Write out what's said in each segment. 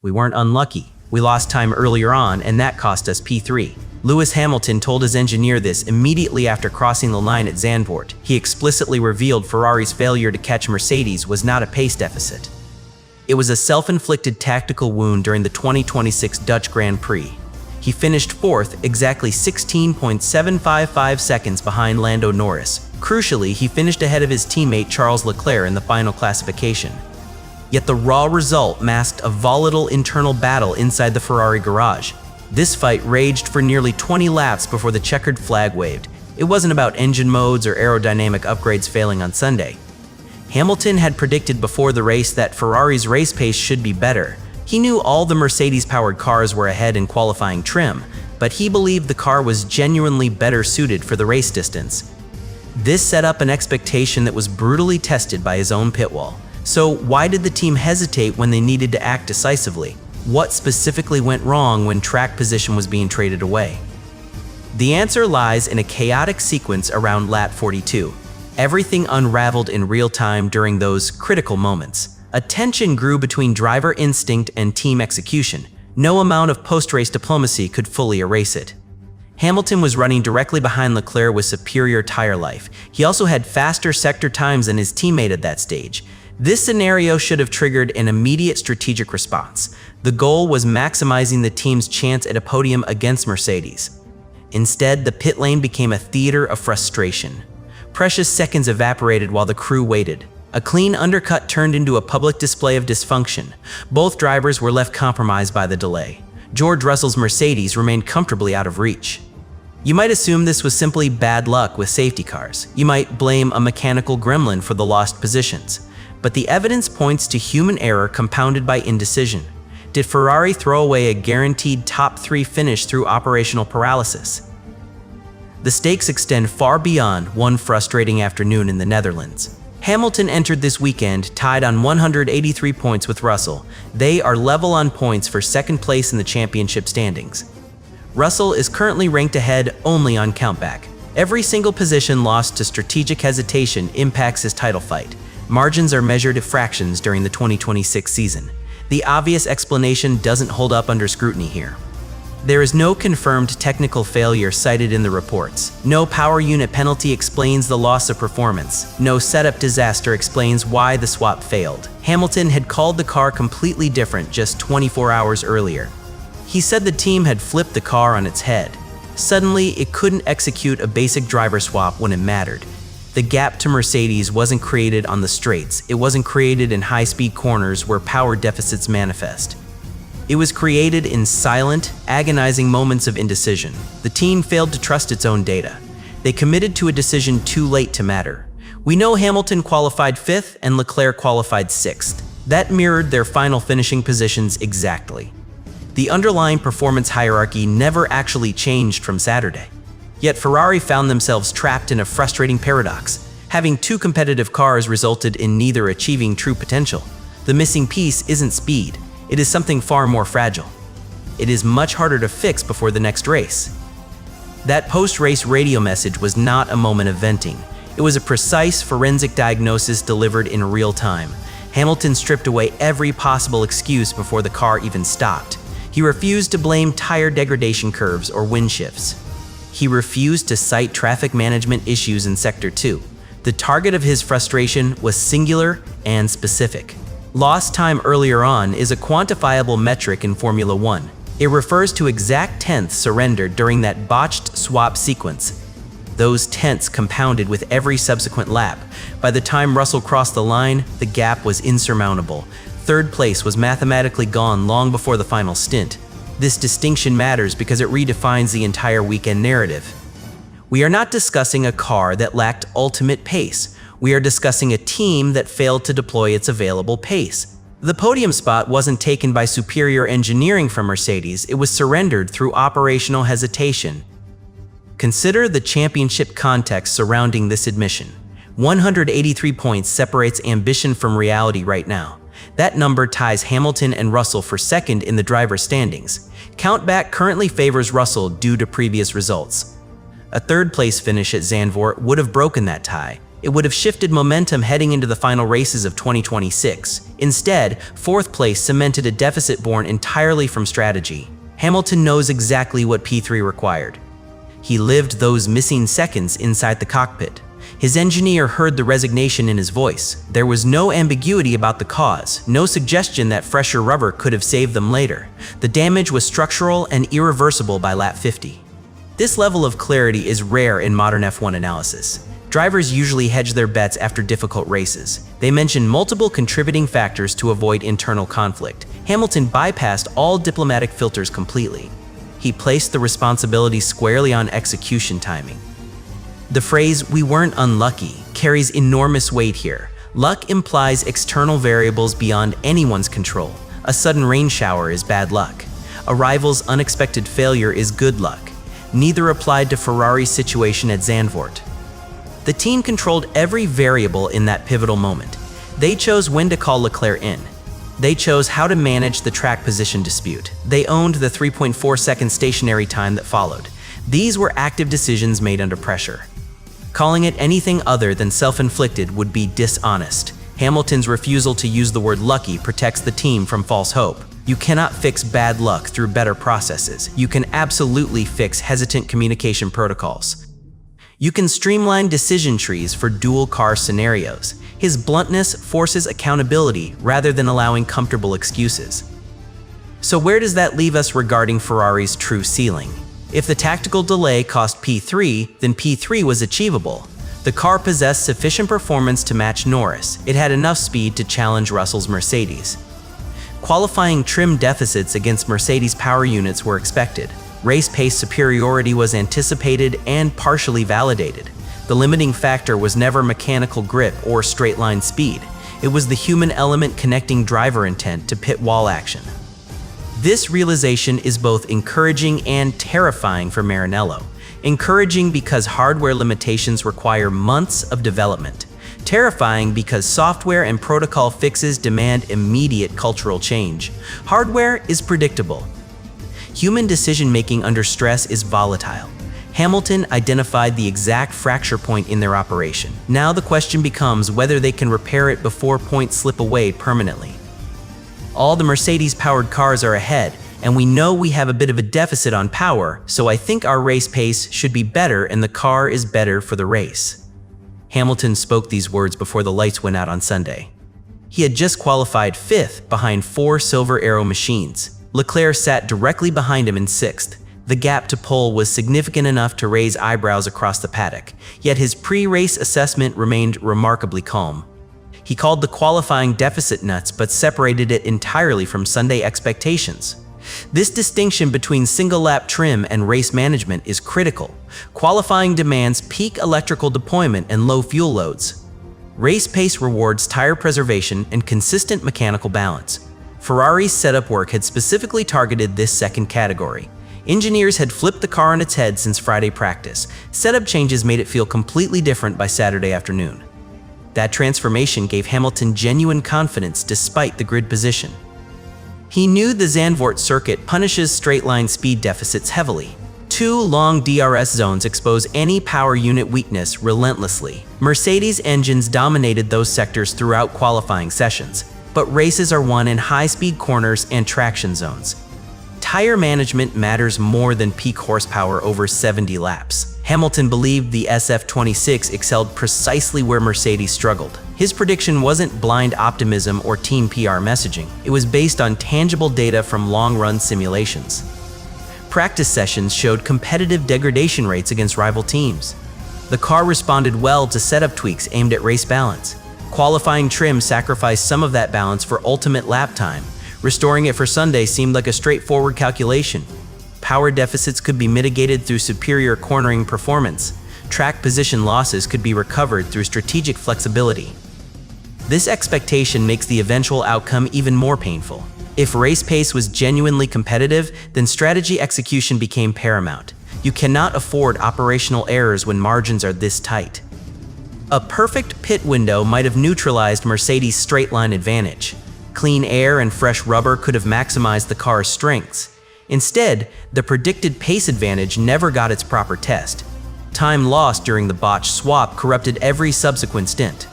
We weren't unlucky. We lost time earlier on, and that cost us P3. Lewis Hamilton told his engineer this immediately after crossing the line at Zandvoort. He explicitly revealed Ferrari's failure to catch Mercedes was not a pace deficit. It was a self-inflicted tactical wound during the 2026 Dutch Grand Prix. He finished fourth, exactly 16.755 seconds behind Lando Norris. Crucially, he finished ahead of his teammate Charles Leclerc in the final classification. Yet the raw result masked a volatile internal battle inside the Ferrari garage. This fight raged for nearly 20 laps before the checkered flag waved. It wasn't about engine modes or aerodynamic upgrades failing on Sunday. Hamilton had predicted before the race that Ferrari's race pace should be better. He knew all the Mercedes-powered cars were ahead in qualifying trim, but he believed the car was genuinely better suited for the race distance. This set up an expectation that was brutally tested by his own pit wall. So why did the team hesitate when they needed to act decisively? What specifically went wrong when track position was being traded away? The answer lies in a chaotic sequence around lap 42. Everything unraveled in real time during those critical moments. A tension grew between driver instinct and team execution. No amount of post-race diplomacy could fully erase it. Hamilton was running directly behind Leclerc with superior tire life. He also had faster sector times than his teammate at that stage. This scenario should have triggered an immediate strategic response. The goal was maximizing the team's chance at a podium against Mercedes. Instead, the pit lane became a theater of frustration. Precious seconds evaporated while the crew waited. A clean undercut turned into a public display of dysfunction. Both drivers were left compromised by the delay. George Russell's Mercedes remained comfortably out of reach. You might assume this was simply bad luck with safety cars. You might blame a mechanical gremlin for the lost positions. But the evidence points to human error compounded by indecision. Did Ferrari throw away a guaranteed top 3 finish through operational paralysis? The stakes extend far beyond one frustrating afternoon in the Netherlands. Hamilton entered this weekend tied on 183 points with Russell. They are level on points for second place in the championship standings. Russell is currently ranked ahead only on countback. Every single position lost to strategic hesitation impacts his title fight. Margins are measured in fractions during the 2026 season. The obvious explanation doesn't hold up under scrutiny here. There is no confirmed technical failure cited in the reports. No power unit penalty explains the loss of performance. No setup disaster explains why the swap failed. Hamilton had called the car completely different just 24 hours earlier. He said the team had flipped the car on its head. Suddenly, it couldn't execute a basic driver swap when it mattered. The gap to Mercedes wasn't created on the straights. It wasn't created in high-speed corners where power deficits manifest. It was created in silent, agonizing moments of indecision. The team failed to trust its own data. They committed to a decision too late to matter. We know Hamilton qualified 5th and Leclerc qualified 6th. That mirrored their final finishing positions exactly. The underlying performance hierarchy never actually changed from Saturday. Yet Ferrari found themselves trapped in a frustrating paradox. Having 2 competitive cars resulted in neither achieving true potential. The missing piece isn't speed. It is something far more fragile. It is much harder to fix before the next race. That post-race radio message was not a moment of venting. It was a precise forensic diagnosis delivered in real time. Hamilton stripped away every possible excuse before the car even stopped. He refused to blame tire degradation curves or wind shifts. He refused to cite traffic management issues in Sector 2. The target of his frustration was singular and specific. Lost time earlier on is a quantifiable metric in Formula 1. It refers to exact tenths surrendered during that botched swap sequence. Those tenths compounded with every subsequent lap. By the time Russell crossed the line, the gap was insurmountable. Third place was mathematically gone long before the final stint. This distinction matters because it redefines the entire weekend narrative. We are not discussing a car that lacked ultimate pace. We are discussing a team that failed to deploy its available pace. The podium spot wasn't taken by superior engineering from Mercedes, it was surrendered through operational hesitation. Consider the championship context surrounding this admission. 183 points separates ambition from reality right now. That number ties Hamilton and Russell for second in the driver standings. Countback currently favors Russell due to previous results. A third-place finish at Zandvoort would have broken that tie. It would have shifted momentum heading into the final races of 2026. Instead, fourth place cemented a deficit born entirely from strategy. Hamilton knows exactly what P3 required. He lived those missing seconds inside the cockpit. His engineer heard the resignation in his voice. There was no ambiguity about the cause, no suggestion that fresher rubber could have saved them later. The damage was structural and irreversible by lap 50. This level of clarity is rare in modern F1 analysis. Drivers usually hedge their bets after difficult races. They mention multiple contributing factors to avoid internal conflict. Hamilton bypassed all diplomatic filters completely. He placed the responsibility squarely on execution timing. The phrase, "we weren't unlucky," carries enormous weight here. Luck implies external variables beyond anyone's control. A sudden rain shower is bad luck. A rival's unexpected failure is good luck. Neither applied to Ferrari's situation at Zandvoort. The team controlled every variable in that pivotal moment. They chose when to call Leclerc in. They chose how to manage the track position dispute. They owned the 3.4-second stationary time that followed. These were active decisions made under pressure. Calling it anything other than self-inflicted would be dishonest. Hamilton's refusal to use the word lucky protects the team from false hope. You cannot fix bad luck through better processes. You can absolutely fix hesitant communication protocols. You can streamline decision trees for dual-car scenarios. His bluntness forces accountability rather than allowing comfortable excuses. So where does that leave us regarding Ferrari's true ceiling? If the tactical delay cost P3, then P3 was achievable. The car possessed sufficient performance to match Norris. It had enough speed to challenge Russell's Mercedes. Qualifying trim deficits against Mercedes power units were expected. Race pace superiority was anticipated and partially validated. The limiting factor was never mechanical grip or straight-line speed. It was the human element connecting driver intent to pit wall action. This realization is both encouraging and terrifying for Maranello. Encouraging because hardware limitations require months of development. Terrifying because software and protocol fixes demand immediate cultural change. Hardware is predictable. Human decision-making under stress is volatile. Hamilton identified the exact fracture point in their operation. Now the question becomes whether they can repair it before points slip away permanently. All the Mercedes-powered cars are ahead, and we know we have a bit of a deficit on power, so I think our race pace should be better and the car is better for the race. Hamilton spoke these words before the lights went out on Sunday. He had just qualified 5th behind 4 Silver Arrow machines. Leclerc sat directly behind him in 6th. The gap to pole was significant enough to raise eyebrows across the paddock, yet his pre-race assessment remained remarkably calm. He called the qualifying deficit nuts but separated it entirely from Sunday expectations. This distinction between single-lap trim and race management is critical. Qualifying demands peak electrical deployment and low fuel loads. Race pace rewards tire preservation and consistent mechanical balance. Ferrari's setup work had specifically targeted this second category. Engineers had flipped the car on its head since Friday practice. Setup changes made it feel completely different by Saturday afternoon. That transformation gave Hamilton genuine confidence despite the grid position. He knew the Zandvoort circuit punishes straight-line speed deficits heavily. 2 long DRS zones expose any power unit weakness relentlessly. Mercedes engines dominated those sectors throughout qualifying sessions, but races are won in high-speed corners and traction zones. Tire management matters more than peak horsepower over 70 laps. Hamilton believed the SF26 excelled precisely where Mercedes struggled. His prediction wasn't blind optimism or team PR messaging. It was based on tangible data from long-run simulations. Practice sessions showed competitive degradation rates against rival teams. The car responded well to setup tweaks aimed at race balance. Qualifying trim sacrificed some of that balance for ultimate lap time. Restoring it for Sunday seemed like a straightforward calculation. Power deficits could be mitigated through superior cornering performance. Track position losses could be recovered through strategic flexibility. This expectation makes the eventual outcome even more painful. If race pace was genuinely competitive, then strategy execution became paramount. You cannot afford operational errors when margins are this tight. A perfect pit window might have neutralized Mercedes' straight-line advantage. Clean air and fresh rubber could have maximized the car's strengths. Instead, the predicted pace advantage never got its proper test. Time lost during the botched swap corrupted every subsequent stint.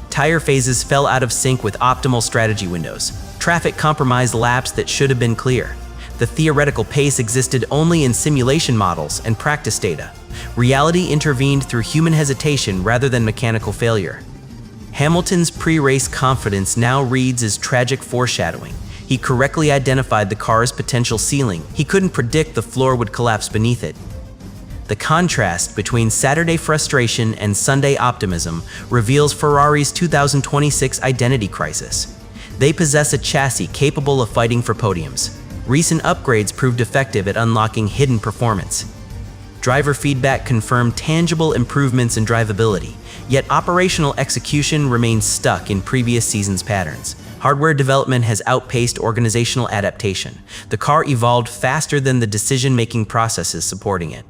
Tire phases fell out of sync with optimal strategy windows. Traffic compromised laps that should have been clear. The theoretical pace existed only in simulation models and practice data. Reality intervened through human hesitation rather than mechanical failure. Hamilton's pre-race confidence now reads as tragic foreshadowing. He correctly identified the car's potential ceiling. He couldn't predict the floor would collapse beneath it. The contrast between Saturday frustration and Sunday optimism reveals Ferrari's 2026 identity crisis. They possess a chassis capable of fighting for podiums. Recent upgrades proved effective at unlocking hidden performance. Driver feedback confirmed tangible improvements in drivability, yet operational execution remains stuck in previous seasons' patterns. Hardware development has outpaced organizational adaptation. The car evolved faster than the decision-making processes supporting it.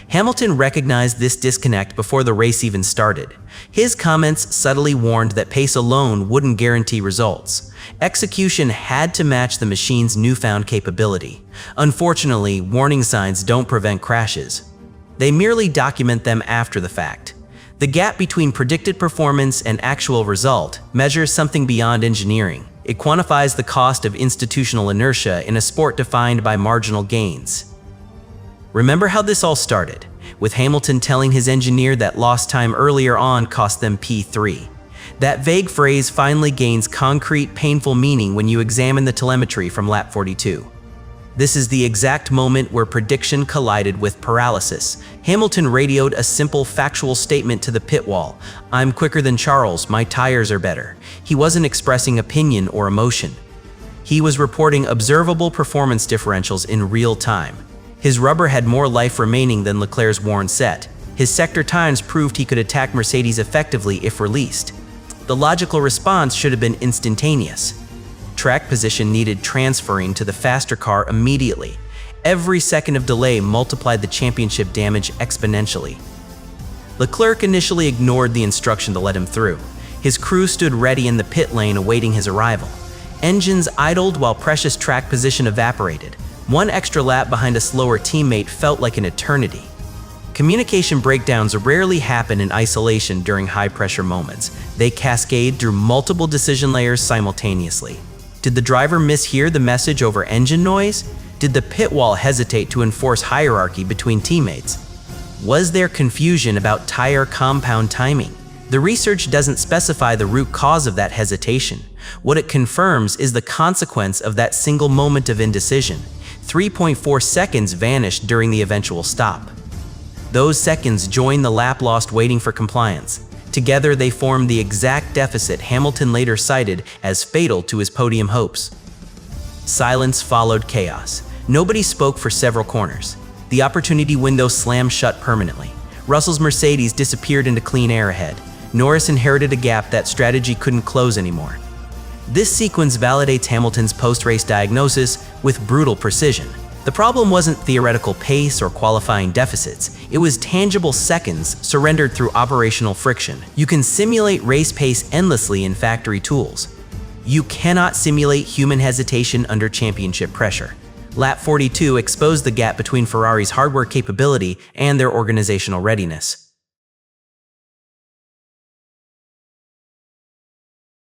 Hamilton recognized this disconnect before the race even started. His comments subtly warned that pace alone wouldn't guarantee results. Execution had to match the machine's newfound capability. Unfortunately, warning signs don't prevent crashes. They merely document them after the fact. The gap between predicted performance and actual result measures something beyond engineering. It quantifies the cost of institutional inertia in a sport defined by marginal gains. Remember how this all started, with Hamilton telling his engineer that lost time earlier on cost them P3. That vague phrase finally gains concrete, painful meaning when you examine the telemetry from lap 42. This is the exact moment where prediction collided with paralysis. Hamilton radioed a simple factual statement to the pit wall: "I'm quicker than Charles, my tires are better." He wasn't expressing opinion or emotion. He was reporting observable performance differentials in real time. His rubber had more life remaining than Leclerc's worn set. His sector times proved he could attack Mercedes effectively if released. The logical response should have been instantaneous. Track position needed transferring to the faster car immediately. Every second of delay multiplied the championship damage exponentially. Leclerc initially ignored the instruction to let him through. His crew stood ready in the pit lane awaiting his arrival. Engines idled while precious track position evaporated. One extra lap behind a slower teammate felt like an eternity. Communication breakdowns rarely happen in isolation during high-pressure moments. They cascade through multiple decision layers simultaneously. Did the driver mishear the message over engine noise? Did the pit wall hesitate to enforce hierarchy between teammates? Was there confusion about tire compound timing? The research doesn't specify the root cause of that hesitation. What it confirms is the consequence of that single moment of indecision. 3.4 seconds vanished during the eventual stop. Those seconds joined the lap lost waiting for compliance. Together they formed the exact deficit Hamilton later cited as fatal to his podium hopes. Silence followed chaos. Nobody spoke for several corners. The opportunity window slammed shut permanently. Russell's Mercedes disappeared into clean air ahead. Norris inherited a gap that strategy couldn't close anymore. This sequence validates Hamilton's post-race diagnosis with brutal precision. The problem wasn't theoretical pace or qualifying deficits. It was tangible seconds surrendered through operational friction. You can simulate race pace endlessly in factory tools. You cannot simulate human hesitation under championship pressure. Lap 42 exposed the gap between Ferrari's hardware capability and their organizational readiness.